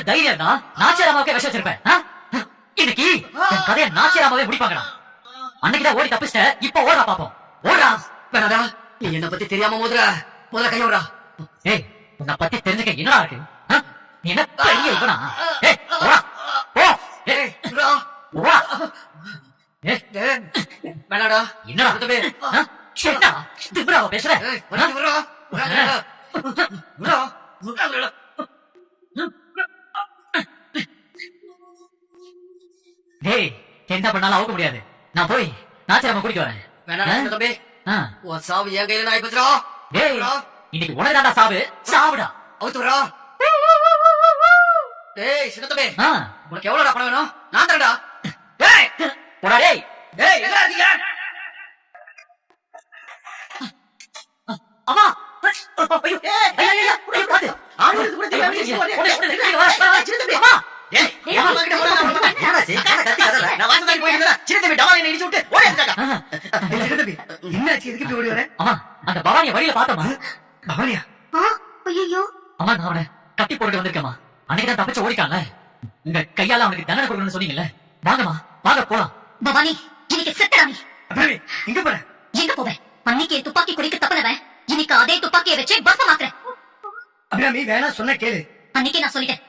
தைரியம்னா நாச்சிராமாவுக்கே விஷம் வச்சிருப்பேன். இன்னைக்கு கதையை நாச்சிராமாவே முடிப்பாங்கடா. அன்னைக்குதான் ஓடி தப்பிச்சிட்ட, இப்ப ஓடா பாப்போம். ஓடா. வேணாடா, நீ என்ன பத்தி தெரியாம முதல்ல கையோடா. ஏய், உன்னை பத்தி தெரிஞ்சுக்க என்னடா இருக்கு? நீ என்ன பெரிய இவனா? ஏய், ஓடா போ. ஏய், ஓடா. வேணாடா. என்னடா என்ன திமிராவ பேசுற? டேய், என்ன பண்ணாலும் அவுக்க முடியாது. நான் போய் நாச்சிராம கூட்டிட்டு வரேன். வேணாடா தம்பி, உன் சாவு என் கையில நான் பத்திரா. டேய், இன்னைக்கு உனதாண்டா சாவு. சாவுடா. அவுத்து வரா. டேய் சின்னத்தம்பி, உனக்கு எவ்வளவுடா பணம் வேணும்? நான் தரடா. டேய் போடா. டேய் டேய் எங்க இருக்கீங்க? அம்மா, ஐயோ ஐயோ பாத்து ஆளுக்கு கூட தெரியாம நீ அம்மா. டேய் ஏமா கிட்ட போறா. என்னாச்சு? கத்தி கதல. நான் வாசல்ல போய் இருந்தேன். சின்னத்தம்பி டவாலை இடிச்சு விட்டு ஓடி வந்துடா. சின்னத்தம்பி என்னாச்சு? எதுக்கு இப்படி ஓடி வர? அம்மா, அந்த பவானிய வழியில பார்த்தமா? பவானியா? ஐயோ அம்மா, நான் அவனை கட்டி போட்டு வந்திருக்கேம்மா. அன்னைக்கு தான் தப்பிச்சு ஓடிட்டான்ல. உங்க கையால அவனுக்கு தண்டனை கொடுக்கணும்னு சொன்னீங்கல்ல. வாங்கம்மா, வாங்க போலாம். பவானி, இன்னைக்கு செத்தடா நீ. அப்புறம் எங்க போற? எங்க போவேன்? அன்னைக்கு துப்பாக்கி குடிக்க தப்புனவன் இன்னைக்கு அதே துப்பாக்கியை வச்சு பஸ்மமாக்குறேன். அபிராமி வேணா சொன்ன கேளு. அன்னைக்கு நான் சொல்லிட்டேன்,